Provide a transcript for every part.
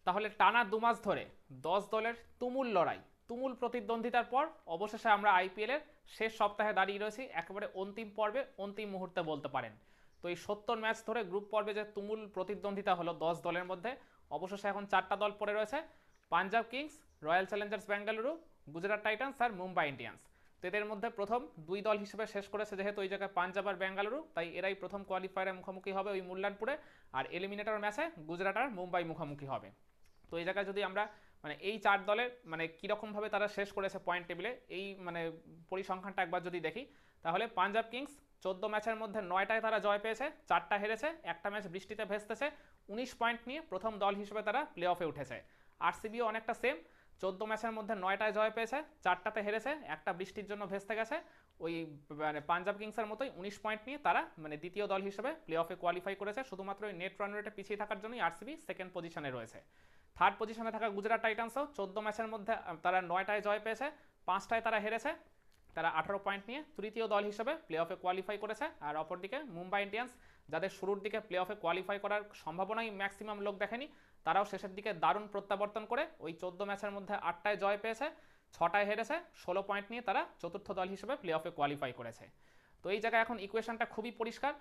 তাহলে টানা 2 মাস ধরে 10 দলের তুমুল লড়াই, তুমুল প্রতিদ্বন্দ্বিতার পর অবশেষে আমরা আইপিএলের শেষ সপ্তাহে দাঁড়িয়ে রয়েছি, একেবারে অন্তিম পর্বে, অন্তিম মুহূর্তে বলতে পারেন। তো এই 70 ম্যাচ ধরে গ্রুপ পর্বে যে তুমুল প্রতিদ্বন্দ্বিতা হলো 10 দলের মধ্যে, অবশেষে এখন 4টা দল পড়ে রয়েছে: Punjab Kings, Royal Challengers Bengaluru, Gujarat Titans আর মুম্বাই ইন্ডিয়ান্স। তো এদের মধ্যে প্রথম 2 দল হিসেবে শেষ করেছে যেহেতু ওই জায়গায় পাঞ্জাব আর বেঙ্গালুরু, তাই এরাই প্রথম কোয়ালিফায়ারে মুখোমুখি হবে ওই মূল্যানপুরে। আর এলিমিনেটর ম্যাচে গুজরাট আর মুম্বাই মুখোমুখি হবে। তো এই জায়গায় যদি আমরা মানে এই 4 দলের মানে কীরকমভাবে তারা শেষ করেছে পয়েন্ট টেবিলে, এই মানে পরিসংখ্যানটা একবার যদি দেখি, তাহলে পাঞ্জাব কিংস 14 ম্যাচের মধ্যে 9টায় তারা জয় পেয়েছে, 4টা হেরেছে, একটা ম্যাচ বৃষ্টিতে ভেস্তেছে, 19 পয়েন্ট নিয়ে প্রথম দল হিসেবে তারা প্লে অফে উঠেছে। আরসিবিও অনেকটা সেম, 14 ম্যাচের মধ্যে 9টায় জয় পেয়েছে, 4টাতে হেরেছে, একটা বৃষ্টির জন্য ভেস্তে গেছে। ওই মানে পাঞ্জাব কিংসের মতোই 19 পয়েন্ট নিয়ে তারা মানে দ্বিতীয় দল হিসেবে প্লে অফে কোয়ালিফাই করেছে, শুধুমাত্র ওই নেট রান রেটে পিছিয়ে থাকার জন্যই আরসিবি সেকেন্ড পজিশনে রয়েছে। থার্ড পজিশনে থাকা গুজরাট টাইটান্সও 14 ম্যাচের মধ্যে তারা 9টায় জয় পেয়েছে, 5টায় তারা হেরেছে, তারা 18 পয়েন্ট নিয়ে তৃতীয় দল হিসেবে প্লে অফে কোয়ালিফাই করেছে। আর অপরদিকে মুম্বাই ইন্ডিয়ান্স, যাদের শুরুর দিকে প্লে অফে কোয়ালিফাই করার সম্ভাবনাই ম্যাক্সিমাম লোক দেখেনি, তারাও শেষের দিকে দারুণ প্রত্যাবর্তন করে ওই 14 ম্যাচের মধ্যে 8টায় জয় পেয়েছে, 6টায় হেরেছে, 16 পয়েন্ট নিয়ে তারা চতুর্থ দল হিসেবে প্লে অফে কোয়ালিফাই করেছে। তো এই জায়গায় এখন ইকুয়েশনটা খুবই পরিষ্কার,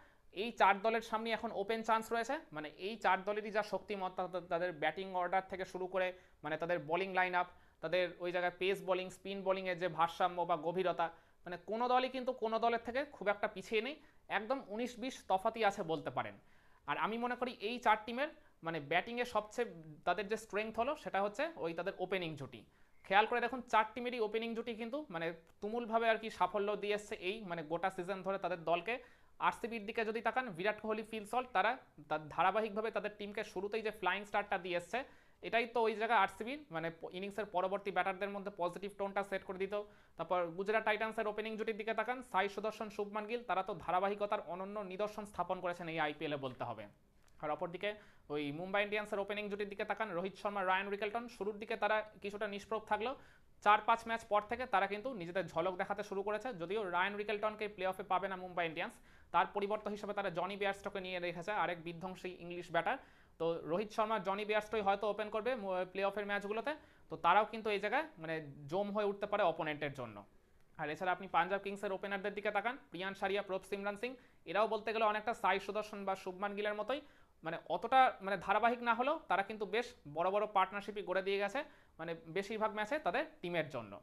এই 4 দলের সামনে এখন ওপেন চান্স রয়েছে। মানে এই 4 দলেরই যা শক্তিমত্তা, তাদের ব্যাটিং অর্ডার থেকে শুরু করে মানে তাদের বোলিং লাইন আপ, তাদের ওই জায়গায় পেস বোলিং, স্পিন বোলিংয়ের যে ভারসাম্য বা গভীরতা, মানে কোনো দলই কিন্তু কোনো দলের থেকে খুব একটা পিছিয়ে নেই, একদম 19-20 তফাতই আছে বলতে পারেন। আর আমি মনে করি এই 4 টিমের মানে ব্যাটিংয়ে সবচেয়ে তাদের যে স্ট্রেংথ হলো সেটা হচ্ছে ওই তাদের ওপেনিং জুটি। খেয়াল করে দেখুন 4 টিমেরই ওপেনিং জুটি কিন্তু মানে তুমুলভাবে আর কি সাফল্য দিয়ে এসছে এই মানে গোটা সিজন ধরে তাদের দলকে। আরসিবির দিকে যদি তাকান, বিরাট কোহলি, ফিল সল্ট, তারা ধারাবাহিকভাবে তাদের টিমকে শুরুতেই যে ফ্লাইং স্টারটা দিয়ে এসছে, এটাই তো ওই জায়গায় আরসিবির মানে ইনিংসের পরবর্তী ব্যাটারদের মধ্যে পজিটিভ টোনটা সেট করে দিত। তারপর গুজরাট টাইটান্সের ওপেনিং জুটির দিকে তাকান, সাই সুদর্শন, শুভমান গিল, তারা তো ধারাবাহিকতার অনন্য নিদর্শন স্থাপন করেছেন এই আইপিএলে বলতে হবে। আর অপরদিকে ওই মুম্বাই ইন্ডিয়ান্সের ওপেনিং জুটির দিকে তাকান, রোহিত শর্মা, রায়ান রিকেলটন, শুরুর দিকে তারা কিছুটা নিষ্প্রভ থাকলেও 4-5 ম্যাচ পর থেকে তারা কিন্তু নিজেদের ঝলক দেখাতে শুরু করেছে। যদিও রায়ান রিকেলটনকে প্লে অফে পাবে না মুম্বাই ইন্ডিয়ান্স, তার পরিবর্তন হিসেবে তারা জনি বেয়ারস্টোকে নিয়ে রেখেছে, আরেক বিধ্বংসী ইংলিশ ব্যাটার। তো রোহিত শর্মা, জনি বেয়ারস্টোই হয়তো ওপেন করবে প্লে অফের ম্যাচগুলোতে। তো তারাও কিন্তু এই জায়গায় মানে জম হয়ে উঠতে পারে অপোনেন্টের জন্য। আর এছাড়া আপনি পাঞ্জাব কিংসের ওপেনারদের দিকে তাকান, প্রিয়ান সারিয়া, প্রভ সিমরান সিং, এরাও বলতে গেলে অনেকটা সাই সুদর্শন বা শুভমান গিলের মতোই, মানে অতটা মানে ধারাবাহিক না হলেও তারা কিন্তু বেশ বড় বড় পার্টনারশিপই গড়ে দিয়ে গেছে মানে বেশিরভাগ ম্যাচে তাদের টিমের জন্য।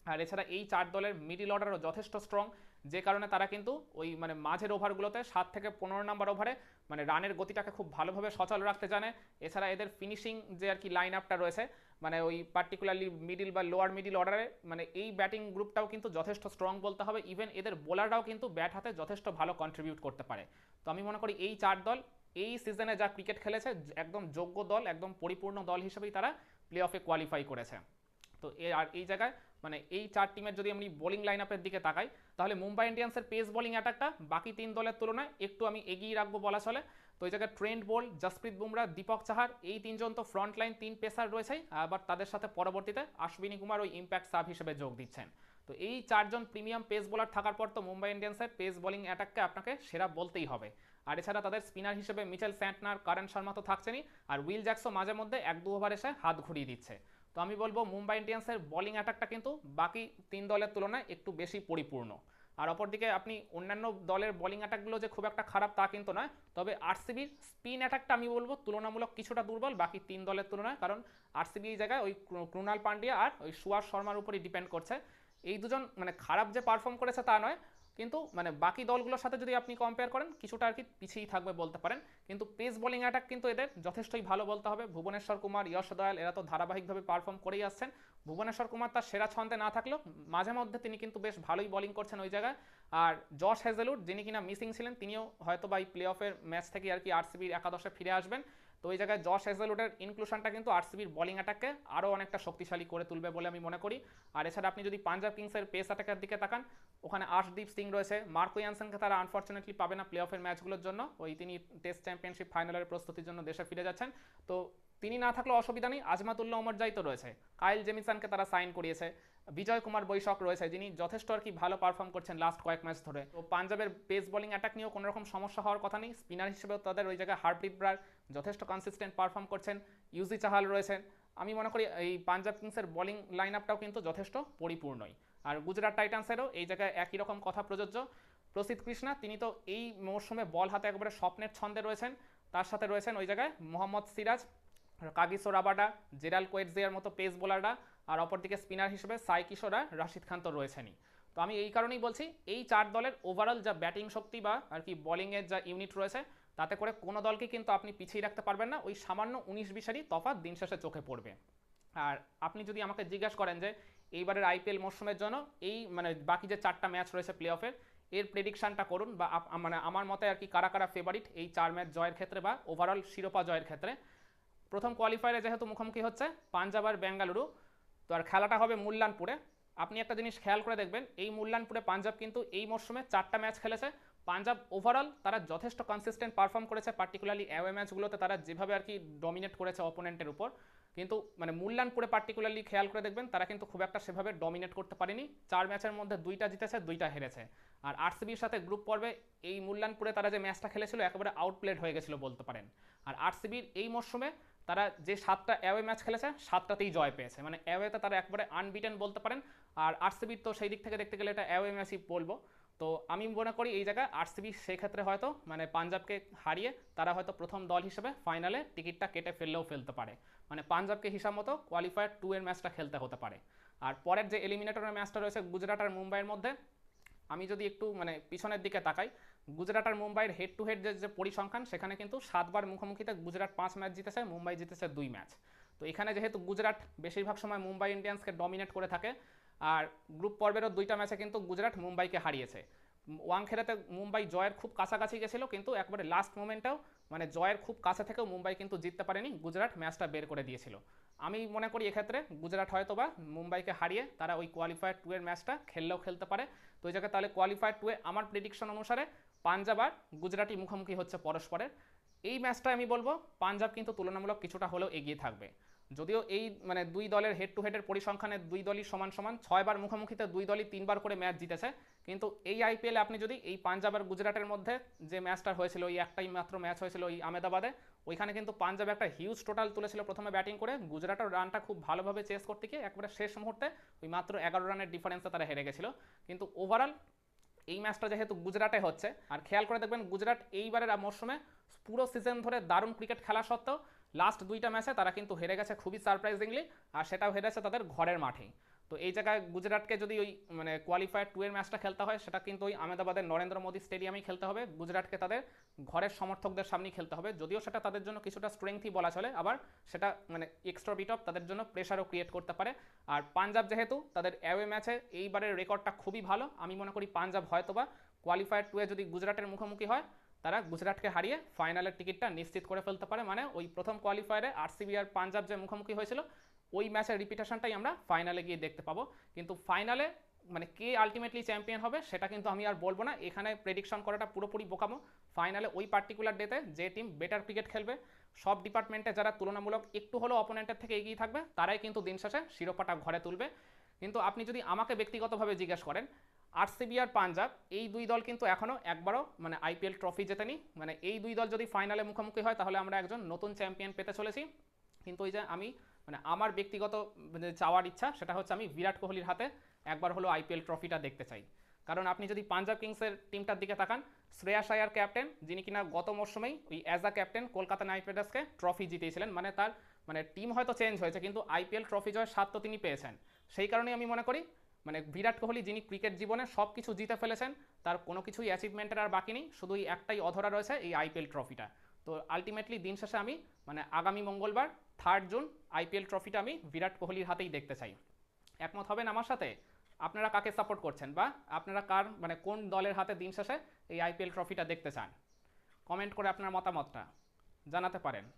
আর এছাড়া এই 4 দলের মিডিল অর্ডারও যথেষ্ট স্ট্রং, যে কারণে তারা কিন্তু ওই মানে মাঝের ওভারগুলোতে 7 থেকে 15 নম্বর ওভারে মানে রানের গতিটাকে খুব ভালোভাবে সচল রাখতে জানে। এছাড়া এদের ফিনিশিং যে আর কি লাইন আপটা রয়েছে মানে ওই পার্টিকুলারলি মিডিল বা লোয়ার মিডিল অর্ডারে, মানে এই ব্যাটিং গ্রুপটাও কিন্তু যথেষ্ট স্ট্রং বলতে হবে। ইভেন এদের বোলাররাও কিন্তু ব্যাট হাতে যথেষ্ট ভালো কন্ট্রিবিউট করতে পারে। তো আমি মনে করি এই 4 দল এই সিজনে যা ক্রিকেট খেলেছে একদম যোগ্য দল, একদম পরিপূর্ণ দল হিসেবেই তারা প্লে অফে কোয়ালিফাই করেছে। তো আর এই জায়গায় মানে এই 4 টিমের যদি আমি বোলিং লাইন আপের দিকে তাকাই, তাহলে মুম্বাই ইন্ডিয়ান্সের পেস বোলিং অ্যাটাকটা বাকি 3 দলের তুলনায় একটু আমি এগিয়ে রাখবো বলা চলে। তো এই জায়গায় ট্রেন্ট বোল্ট, জসপ্রীত বুমরা, দীপক চাহার, এই 3জন তো ফ্রন্ট লাইন 3 পেসার রয়েছেই, আবার তাদের সাথে পরবর্তীতে অশ্বিনী কুমার ওই ইম্প্যাক্ট সাব হিসেবে যোগ দিচ্ছেন। তো এই 4জন প্রিমিয়াম পেস বোলার থাকার পর তো মুম্বাই ইন্ডিয়ান্সের পেস বোলিং অ্যাটাককে আপনাকে সেরা বলতেই হবে। আর এছাড়া তাদের স্পিনার হিসেবে মিচেল স্যান্টনার, কারণ শর্মা তো থাকছেনই, আর উইল জ্যাকসও মাঝে মধ্যে 1-2 ওভার এসে হাত ঘুরিয়ে দিচ্ছে। তো আমি বলবো মুম্বাই ইন্ডিয়ান্সের বোলিং অ্যাটাকটা কিন্তু বাকি 3 দলের তুলনায় একটু বেশি পরিপূর্ণ। আর অপরদিকে আপনি অন্যান্য দলের বোলিং অ্যাটাকগুলো যে খুব একটা খারাপ তা কিন্তু নয়, তবে আরসিবির স্পিন অ্যাটাকটা আমি বলবো তুলনামূলক কিছুটা দুর্বল বাকি 3 দলের তুলনায়, কারণ আরসিবি এই জায়গায় ওই ক্রুনাল পান্ডিয়া আর ওই সুয়ার শর্মার উপরই ডিপেন্ড করছে। এই দুজন মানে খারাপ যে পারফর্ম করেছে তা নয়, কিন্তু মানে বাকি দলগুলোর সাথে যদি আপনি কম্পেয়ার করেন কিছুটা আর কি পিছিয়েই থাকবে বলতে পারেন। কিন্তু পেস বোলিং অ্যাটাক কিন্তু এদের যথেষ্টই ভালো বলতে হবে। ভুবনেশ্বর কুমার, যশ দয়াল এরা তো ধারাবাহিকভাবে পারফর্ম করেই আসছেন। ভুবনেশ্বর কুমার তার সেরা ছন্দে না থাকলেও মাঝে মধ্যে তিনি কিন্তু বেশ ভালোই বোলিং করছেন ওই জায়গায়। আর জশ হেজেলউড, যিনি কিনা মিসিং ছিলেন, তিনিও হয়তো বা এই প্লে অফের ম্যাচ থেকে আর কি আরসিবির একাদশে ফিরে আসবেন। তো ওই জায়গায় জশ হেজেলউডের ইনক্লুশনটা কিন্তু আরসিবির বোলিং অ্যাটাককে আরও অনেকটা শক্তিশালী করে তুলবে বলে আমি মনে করি। আর এছাড়া আপনি যদি পাঞ্জাব কিংসের পেস অ্যাটাকের দিকে তাকান, ওখানে আর্শদীপ সিং রয়েছে, মার্কো ইয়ানসেনকে তারা আনফর্চুনেটলি পাবে না প্লে অফের ম্যাচগুলোর জন্য, ওই তিনি টেস্ট চ্যাম্পিয়নশিপ ফাইনালের প্রস্তুতির জন্য দেশে ফিরে যাচ্ছেন। তো তিনি না থাকলেও অসুবিধা নেই, আজমাতুল্লাহ ওমরজাই তো রয়েছে, কাইল জেমিসনকে তারা সাইন করিয়েছে, বিজয় কুমার বৈশাখ রয়েছে যিনি যথেষ্ট আর কি ভালো পারফর্ম করছেন লাস্ট কয়েক ম্যাচ ধরে। তো পাঞ্জাবের পেস বোলিং অ্যাটাক নিয়েও কোনো রকম সমস্যা হওয়ার কথা নেই। স্পিনার হিসেবেও তাদের ওই জায়গায় হারপ্রীত ব্রার যথেষ্ট কনসিস্টেন্ট পারফর্ম করছেন, ইউজি চাহাল রয়েছেন। আমি মনে করি এই পাঞ্জাব কিংসের বোলিং লাইন আপটাও কিন্তু যথেষ্ট পরিপূর্ণই। আর গুজরাট টাইটান্সেরও এই জায়গায় একই রকম কথা প্রযোজ্য। প্রসিদ্ধ কৃষ্ণা তিনি তো এই মৌসুমে বল হাতে একবারে স্বপ্নের ছন্দে রয়েছেন, তার সাথে রয়েছেন ওই জায়গায় Mohammad Siraj, Kagiso Rabada, Gerald কোয়েটজিয়ার মতো পেস বোলাররা, আর অপরদিকে স্পিনার হিসেবে সাই কিশোরা, রাশিদ খান তো রয়েছেনই। তো আমি এই কারণেই বলছি এই চার দলের ওভারঅল যা ব্যাটিং শক্তি বা আর কি বোলিংয়ের যা ইউনিট রয়েছে তাতে করে কোনো দলকে কিন্তু আপনি পিছিয়ে রাখতে পারবেন না, ওই সামান্য 19-20-এরই তফাৎ দিন শেষে চোখে পড়বে। আর আপনি যদি আমাকে জিজ্ঞাসা করেন যে এইবারের আইপিএল মরশুমের জন্য এই মানে বাকি যে 4টা ম্যাচ রয়েছে প্লে অফের এর প্রেডিকশনটা করুন, বা মানে আমার মতে আর কি কারা কারা ফেভারিট এই 4 ম্যাচ জয়ের ক্ষেত্রে বা ওভারঅল শিরোপা জয়ের ক্ষেত্রে। প্রথম কোয়ালিফায়ারে যেহেতু মুখোমুখি হচ্ছে পাঞ্জাব আর বেঙ্গালুরু, তো আর খেলাটা হবে মুল্লানপুরে। আপনি একটা জিনিস খেয়াল করে দেখবেন এই মুল্লানপুরে পাঞ্জাব কিন্তু এই মরশুমে 4টা ম্যাচ খেলেছে। পাঞ্জাব ওভারঅল তারা যথেষ্ট কনসিস্টেন্ট পারফর্ম করেছে, পার্টিকুলারলি অ্যাওয়ে ম্যাচগুলোতে তারা যেভাবে আর কি ডমিনেট করেছে অপোনেন্টের উপর, কিন্তু মানে মুল্লানপুরে পার্টিকুলারলি খেয়াল করে দেখবেন তারা কিন্তু খুব একটা সেভাবে ডমিনেট করতে পারেনি। 4 ম্যাচের মধ্যে 2টা জিতেছে, 2টা হেরেছে। আর আরসিবির সাথে গ্রুপ পর্বে এই মুল্লানপুরে তারা যে ম্যাচটা খেলেছিল একেবারে আউটপ্লেড হয়ে গেছিল বলতে পারেন। আর আরসিবির এই মরশুমে তারা যে 7টা অ্যাওয়ে ম্যাচ খেলেছে 7টাতেই জয় পেয়েছে, মানে অ্যাওয়েতে তারা একবারে আনবিটেন বলতে পারেন। আর আরসিবির তো সেই দিক থেকে দেখতে গেলে এটা অ্যাওয়ে ম্যাচই বলবো। তো আমি মনে করি এই জায়গায় আরসিবি সেই ক্ষেত্রে হয়তো মানে পাঞ্জাবকে হারিয়ে তারা হয়তো প্রথম দল হিসেবে ফাইনালে টিকিটটা কেটে ফেললেও ফেলতে পারে, মানে পাঞ্জাবকে হিসাব মতো কোয়ালিফায়ার 2 এর ম্যাচটা খেলতে হতে পারে। আর পরের যে এলিমিনেটরের ম্যাচটা রয়েছে গুজরাট আর মুম্বাইয়ের মধ্যে, আমি যদি একটু মানে পিছনের দিকে তাকাই, গুজরাট আর মুম্বাইয়ের হেড টু হেড যে পরিসংখ্যান সেখানে কিন্তু 7বার মুখোমুখিতে গুজরাট 5 ম্যাচ জিতেছে, মুম্বাই জিতেছে 2 ম্যাচ। তো এখানে যেহেতু গুজরাট বেশিরভাগ সময় মুম্বাই ইন্ডিয়ান্সকে ডমিনেট করে থাকে, আর গ্রুপ পর্বেরও 2টা ম্যাচে কিন্তু গুজরাট মুম্বাইকে হারিয়েছে। ওয়াংখেড়েতে মুম্বাই জয়ের খুব কাছাকাছি গেছিল, কিন্তু একবারে লাস্ট মোমেন্টেও মানে জয়ের খুব কাছে থেকেও মুম্বাই কিন্তু জিততে পারেনি, গুজরাট ম্যাচটা বের করে দিয়েছিল। আমি মনে করি এক্ষেত্রে গুজরাট হয়তো বা মুম্বাইকে হারিয়ে তারা ওই কোয়ালিফায়ার 2 এর ম্যাচটা খেললেও খেলতে পারে। তো ওই জায়গায় তাহলে কোয়ালিফায়ার 2 এ আমার প্রেডিকশন অনুসারে পাঞ্জাব আর গুজরাটই মুখোমুখি হচ্ছে পরস্পরের। এই ম্যাচটা আমি বলবো পাঞ্জাব কিন্তু তুলনামূলক কিছুটা হলেও এগিয়ে থাকবে, যদিও এই মানে 2 দলের হেড টু হেডের পরিসংখ্যানে 2 দলই সমান সমান, 6বার মুখোমুখিতে 2 দলই 3বার করে ম্যাচ জিতেছে। কিন্তু এই আইপিএলে আপনি যদি এই পাঞ্জাব আর গুজরাটের মধ্যে যে ম্যাচটা হয়েছিল ওই একটাই মাত্র ম্যাচ হয়েছিল ওই আহমেদাবাদে, ওইখানে কিন্তু পাঞ্জাব একটা হিউজ টোটাল তুলেছিল প্রথমে ব্যাটিং করে, গুজরাটের রানটা খুব ভালোভাবে চেস করতে গিয়ে একবারে শেষ মুহূর্তে ওই মাত্র 11 রানের ডিফারেন্সে তারা হেরে গেছিল। কিন্তু ওভারঅল এই ম্যাচটা যেহেতু গুজরাটে হচ্ছে, আর খেয়াল করে দেখবেন গুজরাট এইবারের মরশুমে পুরো সিজন ধরে দারুণ ক্রিকেট খেলা সত্ত্বেও লাস্ট 2টা ম্যাচে তারা কিন্তু হেরে গেছে খুবই সারপ্রাইজিংলি, আর সেটাও হেরেছে তাদের ঘরের মাঠেই। তো এই জায়গায় গুজরাটকে যদি ওই মানে কোয়ালিফায়ার 2 এর ম্যাচটা খেলতে হয় সেটা কিন্তু ওই আহমেদাবাদের নরেন্দ্র মোদী স্টেডিয়ামেই খেলতে হবে, গুজরাটকে তাদের ঘরের সমর্থকদের সামনেই খেলতে হবে, যদিও সেটা তাদের জন্য কিছুটা স্ট্রেংথই বলা চলে, আবার সেটা মানে এক্সট্রা বিট অফ তাদের জন্য প্রেশারও ক্রিয়েট করতে পারে। আর পাঞ্জাব যেহেতু তাদের অ্যাওয়ে ম্যাচে এইবারের রেকর্ডটা খুবই ভালো, আমি মনে করি পাঞ্জাব হয়তোবা কোয়ালিফায়ার 2 এ যদি গুজরাটের মুখোমুখি হয় তারা গুজরাটকে হারিয়ে ফাইনালের টিকিটটা নিশ্চিত করে ফেলতে পারে, মানে ওই প্রথম কোয়ালিফায়ারে আরসিবি আর পাঞ্জাব যে মুখোমুখি হয়েছিল ওই ম্যাচের রিপিটেশনটাই আমরা ফাইনালে গিয়ে দেখতে পাবো। কিন্তু ফাইনালে মানে কে আলটিমেটলি চ্যাম্পিয়ন হবে সেটা কিন্তু আমি আর বলবো না, এখানে প্রেডিকশন করাটা পুরোপুরি বোকামো। ফাইনালে ওই পার্টিকুলার ডেতে যে টিম বেটার ক্রিকেট খেলবে, সব ডিপার্টমেন্টে যারা তুলনামূলক একটু হলেও অপোনেন্টের থেকে এগিয়ে থাকবে, তারাই কিন্তু দিন শেষে শিরোপাটা ঘরে তুলবে। কিন্তু আপনি যদি আমাকে ব্যক্তিগতভাবে জিজ্ঞেস করেন, আরসিবি আর পাঞ্জাব এই 2 দল কিন্তু এখনও একবারও মানে আইপিএল ট্রফি জেতেনি, মানে এই 2 দল যদি ফাইনালে মুখোমুখি হয় তাহলে আমরা একজন নতুন চ্যাম্পিয়ন পেতে চলেছি। কিন্তু ওই যে আমি মানে আমার ব্যক্তিগত চাওয়ার ইচ্ছা সেটা হচ্ছে আমি বিরাট কোহলির হাতে একবার হলো আইপিএল ট্রফিটা দেখতে চাই। কারণ আপনি যদি পাঞ্জাব কিংসের টিমটার দিকে তাকান, শ্রেয়াস আয়ার ক্যাপ্টেন যিনি কিনা গত মরশুমেই ওই as a captain Kolkata Knight রাইডার্সকে ট্রফি জিতিয়েছিলেন, মানে তার মানে টিম হয়তো চেঞ্জ হয়েছে কিন্তু আইপিএল ট্রফি জয়ের স্বাদ তো তিনি পেয়েছেন। সেই কারণেই আমি মনে করি মানে বিরাট কোহলি যিনি ক্রিকেট জীবনে সব কিছু জিতে ফেলেছেন, তার কোনো কিছুই অ্যাচিভমেন্টের আর বাকি নেই, শুধু এই একটাই অধরা রয়েছে এই আইপিএল ট্রফিটা। তো আলটিমেটলি দিন শেষে আমি মানে আগামী মঙ্গলবার 3 জুন আইপিএল ট্রফিটা আমি বিরাট কোহলির হাতেই দেখতে চাই। একমত হবেন আমার সাথে? আপনারা কাকে সাপোর্ট করছেন বা আপনারা কার মানে কোন দলের হাতে দিন শেষে এই আইপিএল ট্রফিটা দেখতে চান? কমেন্ট করে আপনার মতামতটা জানাতে পারেন।